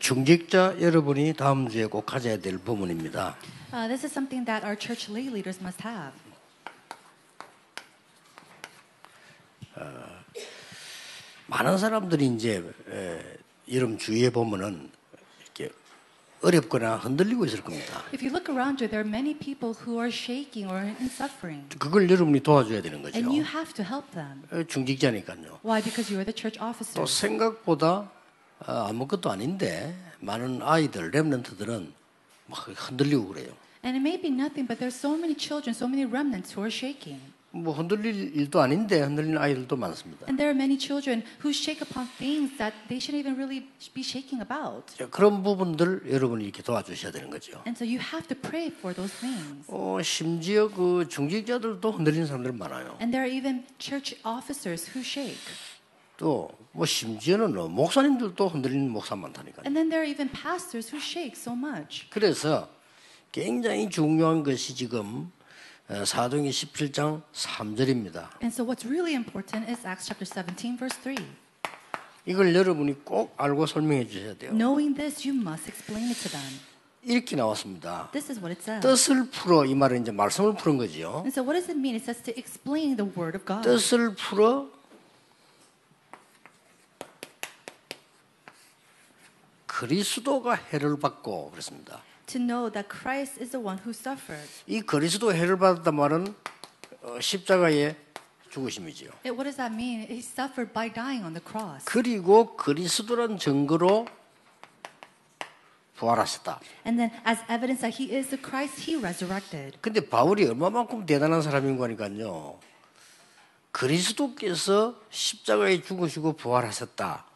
중직자 여러분이 다음 주에 꼭 가져야 될 부분입니다. This is something that our church lay leaders must have. 많은 사람들이 이제 여러분 주위에 보면은 이렇게 어렵거나 흔들리고 있을 겁니다. If you look around you, there are many people who are shaking or in suffering. 그걸 여러분이 도와줘야 되는 거죠. And you have to help them. 중직자니까요. Why? Because you are the church 또 officers. 생각보다 아무것도 아닌데 많은 아이들, 렘넌트들은 막 흔들리고 그래요. And it may be nothing, but there's so many children, so many remnants who are shaking. 뭐 흔들릴 일도 아닌데 흔들리는 아이들도 많습니다. And there are many children who shake upon things that they shouldn't even really be shaking about. 그런 부분들 여러분이 이렇게 도와주셔야 되는 거죠. And so you have to pray for those things. 심지어 그 중직자들도 흔들리는 사람들 많아요. And there are even church officers who shake. 또 뭐 심지어는 목사님들도 흔들리는 목사 많다니까요. And then there are even pastors who shake so much. 그래서 굉장히 중요한 것이 지금 사도행전 17장 3절입니다. And so what's really important is Acts chapter 17 verse 3. 이걸 여러분이 꼭 알고 설명해 주셔야 돼요. Knowing this, you must explain it to them. 이렇게 나왔습니다. This is what it says. 뜻을 풀어 이 말은 이제 말씀을 푸는 거죠. And so what does it mean? It says to explain the word of God. 뜻을 풀어 그리스도가 해를 받고 그랬습니다. To know that Christ is the one who suffered. 이 그리스도 해를 받았단 말은 십자가의 죽으심이지요. What does that mean? He suffered by dying on the cross. 그리고 그리스도란 증거로 부활하셨다. And then as evidence that he is the Christ, he resurrected. 근데 바울이 얼마만큼 대단한 사람인가 하니까요. 그리스도께서 십자가에 죽으시고 부활하셨다.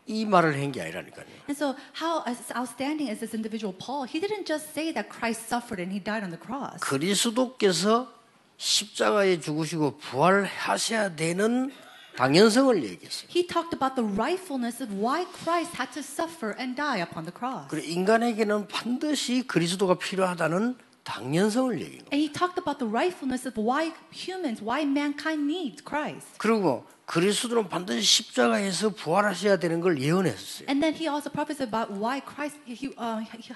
이 말을 한 게 아니라니까요. And so how outstanding is this individual Paul? He didn't just say that Christ suffered and he died on the cross. 그리스도께서 십자가에 죽으시고 부활하셔야 되는 당연성을 얘기했어요. He talked about the rightfulness of why Christ had to suffer and die upon the cross. 그리고 인간에게는 반드시 그리스도가 필요하다는 당연성을 얘기한 거예요. And he talked about the rightfulness of why humans, why mankind needs Christ. 그리고 그리스도는 반드시 십자가에서 부활하셔야 되는 걸 예언했어요. And then he also prophesied about why Christ,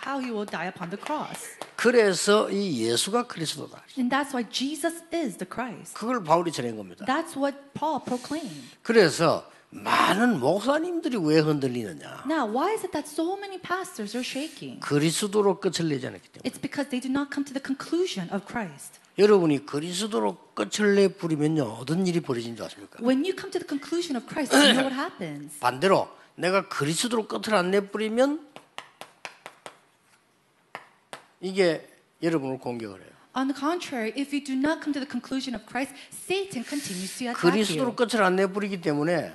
how he will die upon the cross. 그래서 이 예수가 그리스도다. And that's why Jesus is the Christ. 그걸 바울이 전한 겁니다. That's what Paul proclaimed. 그래서 많은 목사님들이 왜 흔들리느냐? Now, why is it that so many pastors are shaking? 그리스도로 끝을 내지 않았기 때문에. It's because they do not come to the conclusion of Christ. 여러분이 그리스도로 끝을 내 부리면요 어떤 일이 벌어지는 줄 아십니까? When you come to the conclusion of Christ, you know what happens. 반대로 내가 그리스도로 끝을 안 내 부리면 이게 여러분을 공격을 해요. On the contrary, if you do not come to the conclusion of Christ, Satan continues to attack 그리스도로 you. 끝을 안 내 부리기 때문에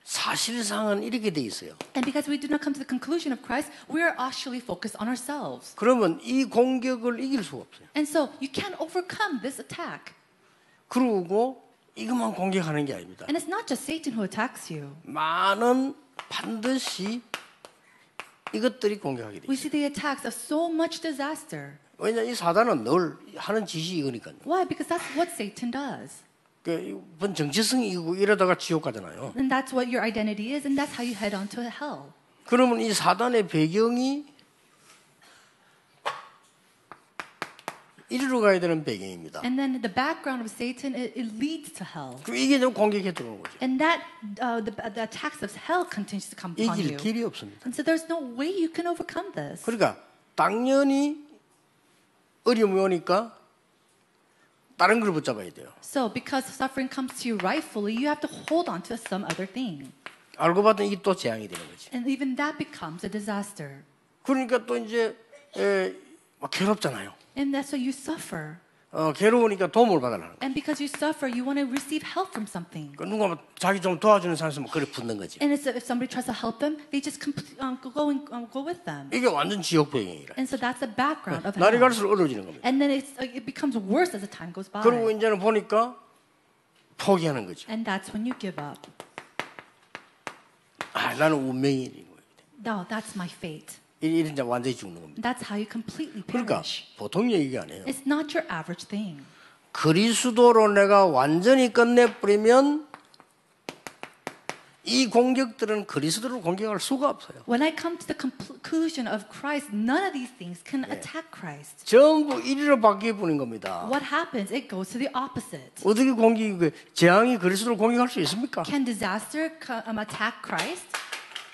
사실상은 이렇게 돼 있어요. And because we do not come to the conclusion of Christ, we are actually focused on ourselves. 그러면 이 공격을 이길 수가 없어요. And so you can't overcome this attack. 그리고 이것만 공격하는 게 아닙니다. And it's not just Satan who attacks you. 많은 반드시 이것들이 공격하게 돼요. We see the attacks of so much disaster. 왜냐 이 사단은 늘 하는 짓이 이거니까요. Why? Because that's what Satan does. 그번 정체성이고 이러다가 지옥 가잖아요. And that's what your identity is, and that's how you head on to hell. 그러면 이 사단의 배경이 이리로 가야 되는 배경입니다. And then the background of Satan, it leads to hell. 그럼 이게 좀 공격해 들어오는 거죠. And that the attacks of hell continues to come upon 이길 you. 길이 없습니다. And so there's no way you can overcome this. 그러니까 당연히 어려움이 오니까 다른 걸 붙잡아야 돼요. So because suffering comes to you rightfully, you have to hold on to some other thing. 알고 봤더니 이게 또 재앙이 되는 거지. And even that becomes a disaster. 그러니까 또 이제 막 괴롭잖아요. And that's why you suffer. 괴로우니까 도움을 받으려는 거예요. And because you suffer, you want to receive help from something. 누가 뭐 자기 좀 도와주는 사람 있으면 그래 붙는 거지. And if somebody tries to help them, they just go with them. 이게 완전 지옥 배경이라. And so that's the background of 날이 hell. 갈수록 어려워지는 겁니다. And then it becomes worse as the time goes by. 그리고 이제는 보니까 포기하는 거죠. And that's when you give up. 나는 운명이 있는 거예요. No, that's my fate. 이런 이제 완전히 죽는 겁니다. That's how you completely 그러니까 perish. 보통 얘기가 아니에요. It's not your average thing. 그리스도로 내가 완전히 끝내버리면 이 공격들은 그리스도를 공격할 수가 없어요. When I come to the conclusion of Christ, none of these things can attack Christ. 전부 이리로 바뀌어 버린 겁니다. What happens? It goes to the opposite. 어떻게 재앙이 그리스도를 공격할 수 있습니까? Can disaster attack Christ?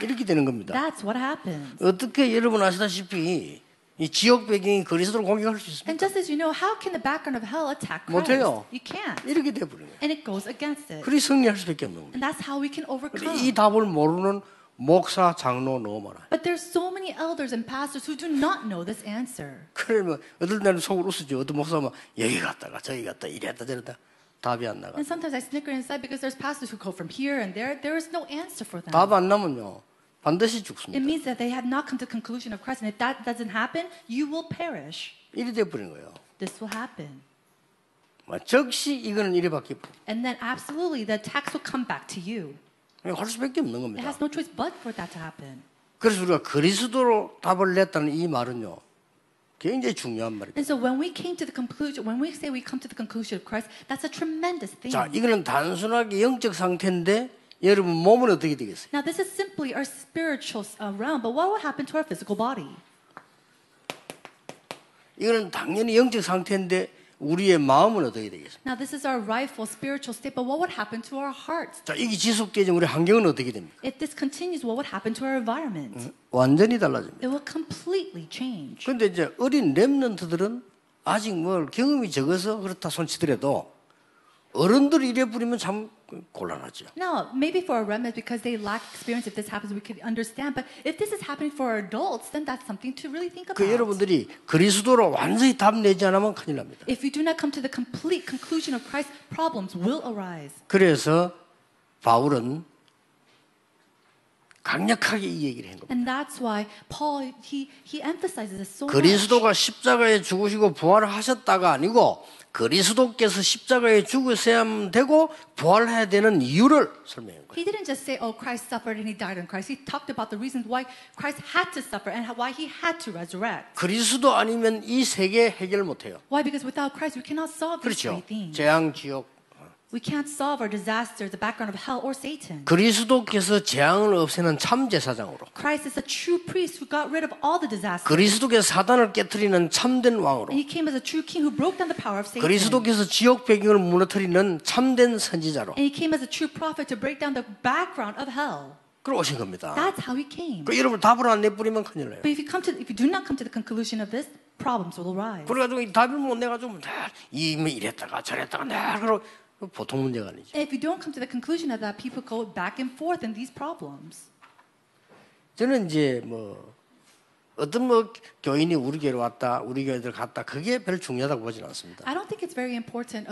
이렇게 되는 겁니다. That's what happens. 어떻게 여러분 아시다시피 이 지옥 배경이 그리스도를 공격할 수 And 있습니까? just as you know, how can the background of hell attack Christ? 못해요. You can't. 이렇게 돼 버린 거예요. And it goes against it. 그리 승리할 수밖에 없는 겁니다. And that's how we can overcome. 이 답을 모르는 목사, 장로 너무 많아요. But there's so many elders and pastors who do not know this answer. 그러면 어떨 때는 속을 웃으죠. 어떤 목사면 여기 갔다가 저기 갔다 이랬다 저랬다 답이 안 나가. And sometimes I snicker inside because there's pastors who go from here and there. There is no answer for them. 답 안 나면요 반드시 It 죽습니다. means that they have not come to the conclusion of Christ. And if that doesn't happen, you will perish. 이리 돼 버린 거예요. This will happen. 즉시 이거는 이리 바뀌고 And then absolutely the attacks will come back to you. 할 수밖에 없는 It 겁니다. has no choice but for that to happen. 그래서 우리가 그리스도로 답을 냈다는 이 말은요 굉장히 중요한 말입니다. And so when we came to the conclusion, when we say we come to the conclusion of Christ, that's a tremendous thing. 자, 이거는 단순하게 영적 상태인데 여러분 몸은 어떻게 되겠어요? Now this is simply our spiritual realm, but what will happen to our physical body? 이거는 당연히 영적 상태인데 우리의 마음은 어떻게 되겠어요? Now this is our rightful spiritual state, but what would happen to our hearts? 자, 이게 지속되면 우리 환경은 어떻게 됩니까? If this continues, what would happen to our environment? 완전히 달라집니다. It will completely change. 그런데 이제 어린 렘넌트들은 아직 뭘 경험이 적어서 그렇다 손치더라도 어른들이 이래 부리면 참 곤란하죠. Now, maybe for a remnant, because they lack experience, if this happens, we could understand. But if this is happening for adults, then that's something to really think about. 그 여러분들이 그리스도로 완전히 답 내지 않으면 큰일 납니다. If you do not come to the complete conclusion of Christ, problems will arise. 그래서 바울은 강력하게 이 얘기를 한 겁니다. And that's why Paul, he emphasizes this so much. 그리스도가 십자가에 죽으시고 부활하셨다가 아니고 그리스도께서 십자가에 죽으셔야만 되고 부활해야 되는 이유를 설명한 거예요. He didn't just say, oh, Christ suffered and he died on Christ. He talked about the reasons why Christ had to suffer and why he had to resurrect. 그리스도 아니면 이 세계 해결 못해요. Why? Because without Christ, we cannot solve these 그렇죠. three things. 재앙, 지옥. We can't solve our disaster, the background of hell or Satan. 그리스도께서 재앙을 없애는 참 제사장으로. Christ is a true priest who got rid of all the disasters. 그리스도께서 사단을 깨트리는 참된 왕으로. And he came as a true king who broke down the power of Satan. 그리스도께서 지옥 배경을 무너뜨리는 참된 선지자로. And he came as a true prophet to break down the background of hell. 그러 오신 겁니다. That's how he came. 그 여러분 답을 안 내뿌리면 큰일 나요. But if you do not come to the conclusion of this, problems will arise. 그래가지고 이 답을 못 내가지고 이랬다가 저랬다가 그러 보통 문제가 아니죠. And if you don't come to the conclusion of that, people go back and forth in these problems. 저는 이제 어떤 교인이 우리 교회로 왔다, 우리 교회들 갔다 그게 별 중요하다고 보지는 않습니다. I don't think it's very important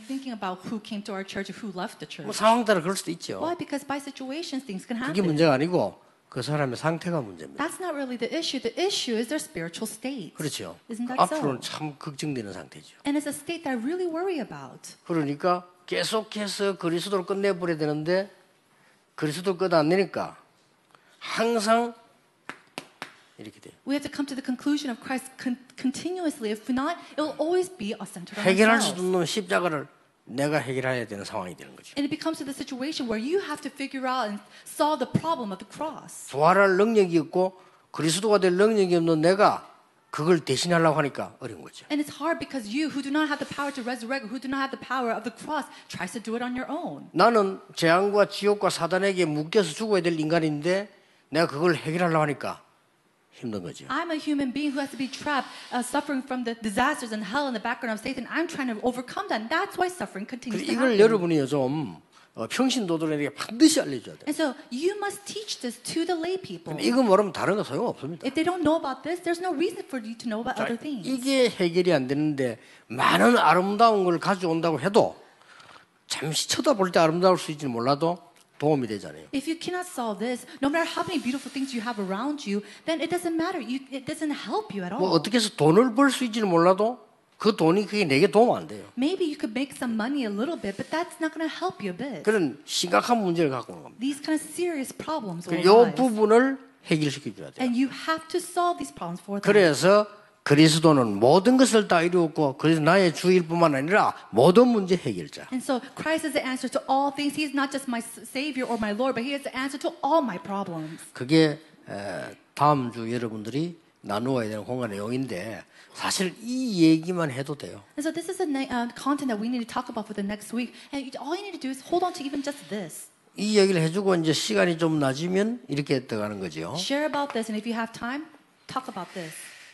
thinking about who came to our church or who left the church. 상황 따라 그럴 수도 있죠. Why? Because by situations things can 그게 happen. 문제가 아니고 그 사람의 상태가 문제입니다. That's not really the issue. The issue is their spiritual state. 그렇죠. Isn't that 앞으로는 so? 참 걱정되는 상태죠. And it's a state that I really worry about. 그러니까 계속해서 그리스도를 끝내버려야 되는데 그리스도를 끝 안 내니까 항상 이렇게 돼요. We have to come to the conclusion of Christ continuously. If not, it will always be centered on 해결할 수 ourselves. 없는 십자가를 내가 해결해야 되는 상황이 되는 거죠. And it becomes to the situation where you have to figure out and solve the problem of the cross. 부활할 능력이 없고 그리스도가 될 능력이 없는 내가 그걸 대신하려고 하니까 어려운 거죠. And it's hard because you, who do not have the power to resurrect, who do not have the power of the cross, tries to do it on your own. 나는 재앙과 지옥과 사단에게 묶여서 죽어야 될 인간인데 내가 그걸 해결하려고 하니까 힘든 거죠. I'm a human being who has to be trapped, suffering from the disasters and hell in the background of Satan. I'm trying to overcome that. And that's why suffering continues to 이걸 happen. 여러분이 좀 평신도들에게 반드시 알려줘야 돼요. And so you must teach this to the lay people. 이거 모르면 다른 거 소용없습니다. If they don't know about this, there's no reason for you to know about 자, other things. 이게 해결이 안 되는데 많은 아름다운 걸 가져온다고 해도 잠시 쳐다볼 때 아름다울 수 있지는 몰라도 도움이 되잖아요. If you cannot solve this, no matter how many beautiful things you have around you, then it doesn't matter. It doesn't help you at all. 뭐 어떻게 해서 돈을 벌 수 있지는 몰라도 그 돈이 그게 내게 도움 안 돼요. Maybe you could make some money a little bit, but that's not going to help you a bit. 그런 심각한 문제를 갖고 오는 겁니다. These kind of serious problems will 이 arise. 부분을 해결시켜 줘야 돼요. And you have to solve these problems for them. 그래서 그리스도는 모든 것을 다 이루었고 그래서 나의 주일 뿐만 아니라 모든 문제 해결자. And so Christ is the answer to all things. He is not just my Savior or my Lord, but He is the answer to all my problems. 그게 다음 주 여러분들이 나누어야 되는 공간 내용인데 사실 이 얘기만 해도 돼요. And so this is a content that we need to talk about for the next week. And all you need to do is hold on to even just this. 이 얘기를 해주고 이제 시간이 좀 낮으면 이렇게 들어가는 거죠. Share about this, and if you have time, talk about this.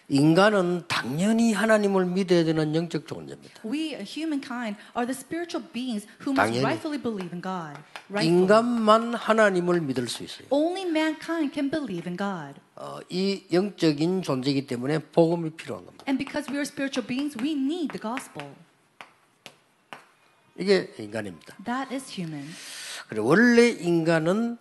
인간은 당연히 하나님을 믿어야 되는 영적 존재입니다. We, humankind, are the spiritual beings who must 당연히. rightfully believe in God. Rightfully. 인간만 하나님을 믿을 수 있어요. Only mankind can believe in God. 이 영적인 존재이기 때문에 복음이 필요한 겁니다. And because we are spiritual beings, we need the gospel. 이게 인간입니다. That is human. 그리고 원래 인간은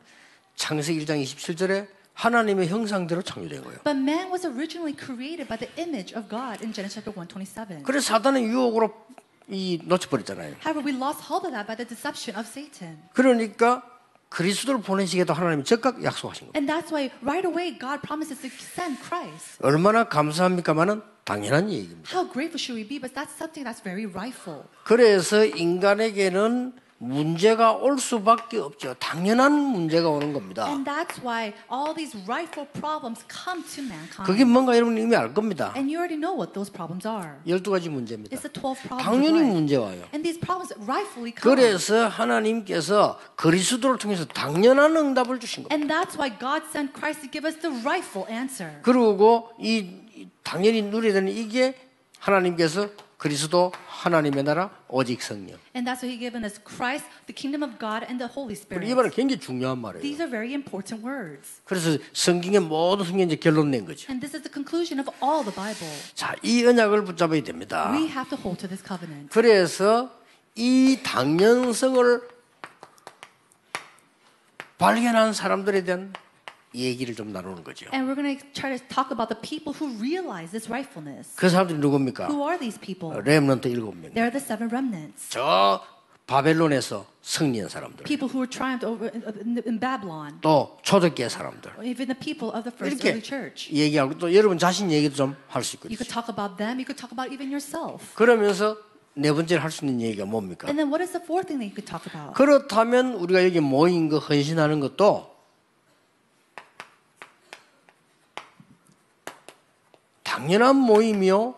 창세기 1장 27절에 하나님의 형상대로 창조된 거예요. But man was originally created by the image of God in Genesis chapter 1:27. 그래서 사단의 유혹으로 놓쳐버렸잖아요. However, we lost hold of that by the deception of Satan. 그러니까 그리스도를 보내시겠다 하나님이 즉각 약속하신 겁니다. And that's why right away God promises to send Christ. 얼마나 감사합니까마는 당연한 얘기입니다. How grateful should we be? But that's something that's very rightful. 그래서 인간에게는 문제가 올 수밖에 없죠. 당연한 문제가 오는 겁니다. And that's why all these rightful problems come to mankind. 그게 뭔가 여러분 이미 알 겁니다. And you already know what those problems are. 12가지 문제입니다. It's the 12 problems 당연히 of life. 문제 와요. And these problems rightfully come. 그래서 하나님께서 그리스도를 통해서 당연한 응답을 주신 겁니다. And that's why God sent Christ to give us the rightful answer. 그리고 이 당연히 누려야 되는 이게 하나님께서 그리스도 하나님의 나라 오직 성령. And that's why He given us Christ, the kingdom of God, and the Holy Spirit. 이 말은 굉장히 중요한 말이에요. These are very important words. 그래서 성경의 모든 성경이 결론 낸 거죠. And this is the conclusion of all the Bible. 자, 이 언약을 붙잡아야 됩니다. We have to hold to this covenant. 그래서 이 당연성을 발견한 사람들에 대한 얘기를 좀 나누는 거죠. And we're going to try to talk about the people who realize this rightfulness. 그 사람들이 누굽니까? Who are these people? 렘넌트 7명. They're the 7 remnants. 저 바벨론에서 승리한 사람들. People who were triumphed over in Babylon. 또 초대교회 사람들. Even the people of the first 이렇게 early church. 얘기하고 또 여러분 자신 얘기도 좀 할 수 있거든요. You could talk about them. You could talk about even yourself. 그러면서 네 번째로 할 수 있는 얘기가 뭡니까? And then what is the fourth thing that you could talk about? 그렇다면 우리가 여기 모인 거 헌신하는 것도 당연한 모임이요,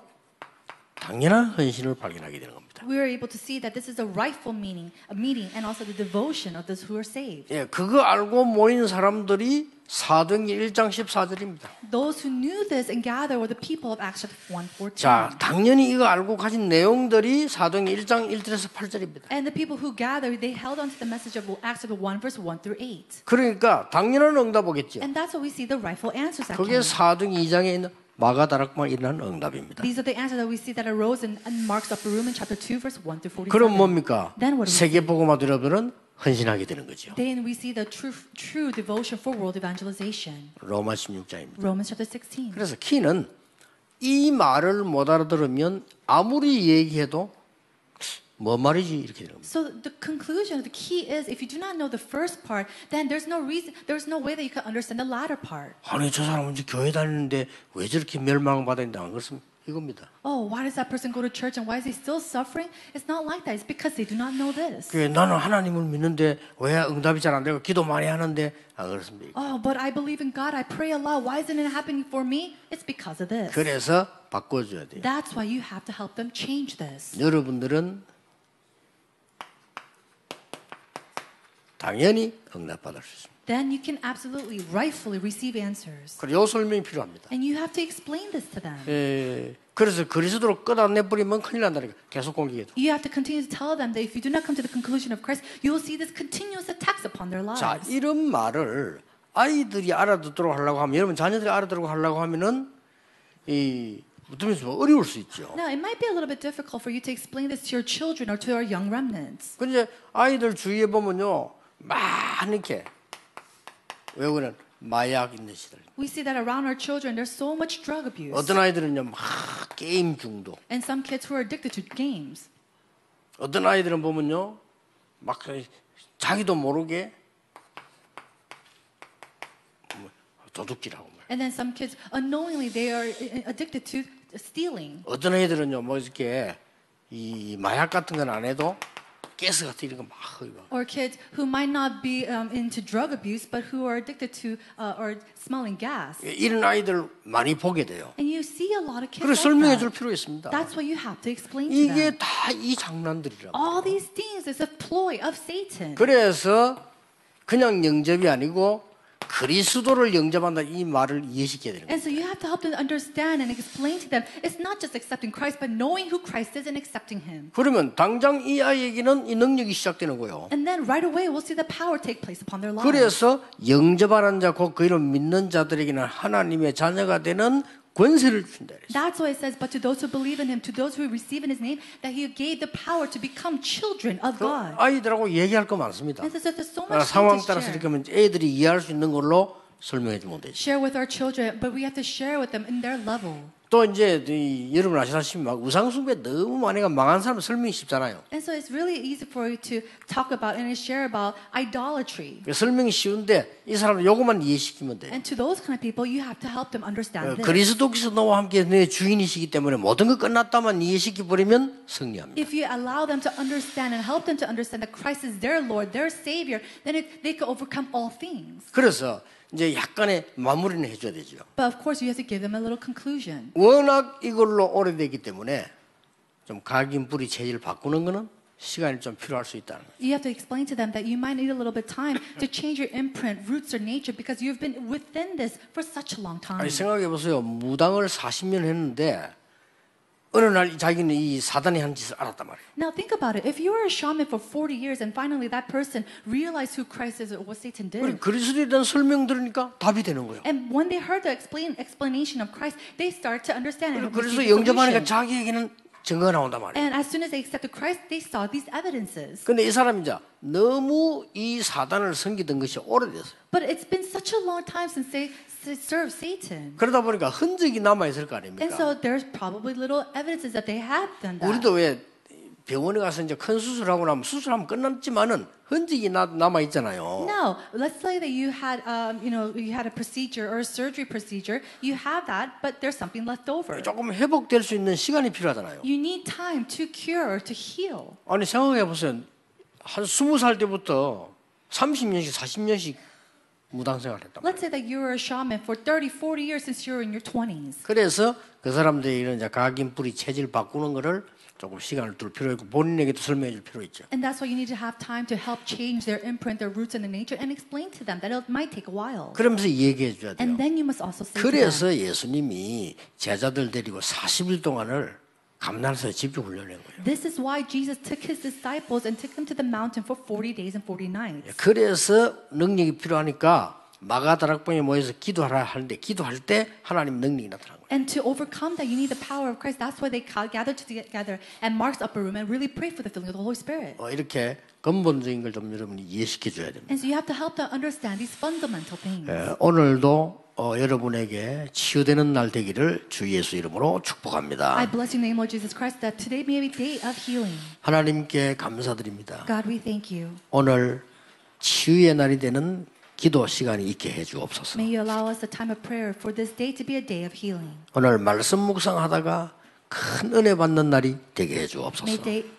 당연한 헌신을 발견하게 되는 겁니다. We are able to see that this is a rightful meaning, a meeting, and also the devotion of those who are saved. 예, 그거 알고 모인 사람들이 사도행전 1장 14절입니다. Those who knew this and gathered were the people of Acts 1:14. 자, 당연히 이거 알고 가진 내용들이 사도행전 1장 1절에서 8절입니다. And the people who gathered, they held on to the message of Acts 1:1-8. 그러니까 당연한 응답 오겠죠. And that's why we see the rightful answers that 그게 came. 사도행전 2장에 있는 마가다락방에 일어난 응답입니다. These are the answers that we see that arose in Mark's upper room in chapter 2:1-47. 그럼 뭡니까? Then what do we see? 세계복음화 여러분들은 헌신하게 되는 거죠. Then we see the true devotion for world evangelization. 로마 16장입니다. Romans chapter 16. 그래서 키는 이 말을 못 알아들으면 아무리 얘기해도 뭐 말이지 이렇게 되는 겁니다. So the conclusion, the key is, if you do not know the first part, then there's no way that you can understand the latter part. 아니 저 사람은 이제 교회 다니는데 왜 저렇게 멸망받았는데 안 그렇습니까? 이겁니다. Oh, why does that person go to church and why is he still suffering? It's not like that. It's because they do not know this. 나는 하나님을 믿는데 왜 응답이 잘 안 되고 기도 많이 하는데 안 그렇습니까? Oh, but I believe in God. I pray a lot. Why isn't it happening for me? It's because of this. 그래서 바꿔줘야 돼요. That's why you have to help them change this. 여러분들은 당연히 응답받을 수 있습니다. Then you can absolutely, rightfully receive answers. 그리고 요 설명이 필요합니다. And you have to explain this to them. 그래서 그리스도로 끄다내버리면 큰일 난다니까. 계속 공격해도. You have to continue to tell them that if you do not come to the conclusion of Christ, you will see this continuous attacks upon their lives. 자, 이런 말을 아이들이 알아듣도록 하려고 하면, 여러분 자녀들이 알아듣도록 하려고 하면은 어려울 수 있죠. Now, it might be a little bit difficult for you to explain this to your children or to our young remnants. 근데 아이들 주위에 보면요, 많이 이렇게 외국에는 마약 있는 시절. We see that around our children, there's so much drug abuse. 어떤 아이들은요, 막 게임 중독. And some kids who are addicted to games. 어떤 아이들은 보면요, 막 자기도 모르게 도둑질하고. And then some kids, unknowingly, they are addicted to stealing. 어떤 애들은요, 뭐 이렇게 이 마약 같은 건 안 해도 가스 같은 이런 거 막 이거. Or kids who might not be into drug abuse, but who are addicted to or smelling gas. 이런 아이들 많이 보게 돼요. And you see a lot of kids 그래서 like 설명해 that. 줄 필요 있습니다. That's what you have to explain to 이게 them. 다 이 장난들이라고. All these things is a ploy of Satan. 그래서 그냥 영접이 아니고 그리스도를 영접한다 이 말을 이해시켜야 되는 거예요. And so you have to help them understand and explain to them. It's not just accepting Christ, but knowing who Christ is and accepting Him. 그러면 당장 이 아이에게는 이 능력이 시작되는 거예요. And then right away we'll see the power take place upon their lives. 그래서 영접하는 자, 곧 그 이름 믿는 자들에게는 하나님의 자녀가 되는 권세를 준다. That's why it says, but to those who believe in Him, to those who receive in His name, that He gave the power to become children of God. 아이들하고 얘기할 거 많습니다. And so there's so much 상황 to 따라서 share. 이렇게 하면 애들이 이해할 수 있는 걸로 설명해 주면 되죠. Share with our children, but we have to share with them in their level. 또 이제 여러분 아시다시피 막 우상숭배 너무 많이 가 망한 사람 설명이 쉽잖아요. And so it's really easy for you to talk about and share about idolatry. 설명이 쉬운데 이 사람은 요것만 이해시키면 돼요. And to those kind of people, you have to help them understand this. 그리스도께서 너와 함께 내 주인이시기 때문에 모든 것 끝났다만 이해시켜 버리면 승리합니다. If you allow them to understand and help them to understand that Christ is their Lord, their Savior, then they can overcome all things. 그래서 이제 약간의 마무리는 해줘야 되죠. But of course, you have to give them a little conclusion. 워낙 이걸로 오래되기 때문에 좀 각인 뿌리 체질 바꾸는 거는 시간이 좀 필요할 수 있다는 거예요. You have to explain to them that you might need a little bit of time to change your imprint, roots, or nature because you've been within this for such a long time. 아니 생각해 보세요. 무당을 40년 했는데 어느 날 자기는 이 사단이 한 짓을 알았단 말이에요. Now think about it. If you were a shaman for 40 years and finally that person realized who Christ is or what Satan did, 그리스도에 대한 설명 들으니까 답이 되는 거예요. and when they heard the explanation of Christ, they start to understand and 그래서 receive the 영접하니까 solution. 자기에게는 증거가 나온단 말이에요. And as soon as they accepted Christ, they saw these evidences. 근데 이 사람이 이제 너무 이 사단을 섬기던 것이 오래됐어요. But it's been such a long time since they served Satan. 그러다 보니까 흔적이 남아있을 거 And 아닙니까? so there's probably little evidences that they have done that. 우리도 왜 병원에 가서 이제 큰 수술하고 나면 수술하면 끝났지만은 흔적이 남아 있잖아요. No, let's say that you had, you had a procedure or a surgery procedure. You have that, but there's something left over. 조금 회복될 수 있는 시간이 필요하잖아요. You need time to cure, to heal. 아니 생각해 보세요. 한 20살 때부터 30년씩 40년씩 무당생활 했단 말이에요. Let's say that you were a shaman for 30, 40 years since you were in your 20s. 그래서 그 사람들이 이런 이제 각인 뿌리 체질 바꾸는 거를 조금 시간을 둘 필요 있고 본인에게도 설명해 줄 필요 있죠. And that's why you need to have time to help change their imprint, their roots, and their nature, and explain to them that it might take a while. 그러면서 얘기해 줘야 돼요. And then you must also say to them. 그래서 예수님이 제자들 데리고 40일 동안을 감난소에 집중 훈련한 거예요. This is why Jesus took his disciples and took them to the mountain for 40 days and 40 nights. 그래서 능력이 필요하니까 마가다락방에 모여서 기도하라 하는데 기도할 때 하나님 능력이 나타난 거예요. And to overcome that, you need the power of Christ. That's why they gathered together at Mark's upper room and really pray for the filling of the Holy Spirit. 이렇게 근본적인 걸 좀 여러분이 이해시켜 줘야 됩니다. And so you have to help them understand these fundamental things. 오늘도 여러분에게 치유되는 날 되기를 주 예수 이름으로 축복합니다. I bless you in the name of Jesus Christ that today may be a day of healing. 하나님께 감사드립니다. God, we thank you. 오늘 치유의 날이 되는 기도 시간이 있게 해 주옵소서. May you allow us a time of prayer for this day to be a day of healing. 오늘 말씀 묵상하다가 큰 은혜 받는 날이 되게 해 May 주옵소서.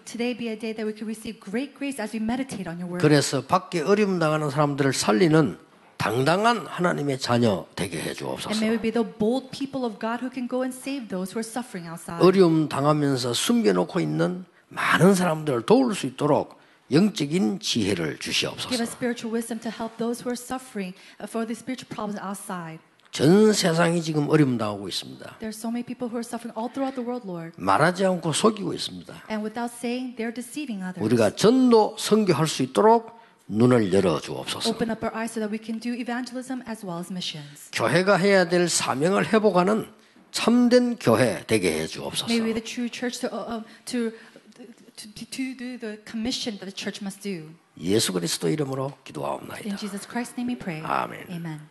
today be a day that we can receive great grace as we meditate on your word. 그래서 밖에 어려움 당하는 사람들을 살리는 당당한 하나님의 자녀 되게 해 And 주옵소서. may we be the bold people of God who can go and save those who are suffering outside. 어려움 당하면서 숨겨놓고 있는 많은 사람들을 도울 수 있도록 영적인 지혜를 Give 주시옵소서. us spiritual wisdom to help those who are suffering for the spiritual problems outside. 전 세상이 지금 어려움 당하고 있습니다. There are so many people who are suffering all throughout the world, Lord. 말하지 않고 속이고 있습니다. And without saying, they're deceiving others. 우리가 전도 선교할 수 있도록 눈을 열어 주옵소서. Open up our eyes so that we can do evangelism as well as missions. 교회가 해야 될 사명을 회복하는 참된 교회 되게 해 주옵소서. May we be the true church to do the commission that the church must do. 예수 그리스도 이름으로 기도하옵나이다. In Jesus Christ's name we pray. 아멘. Amen.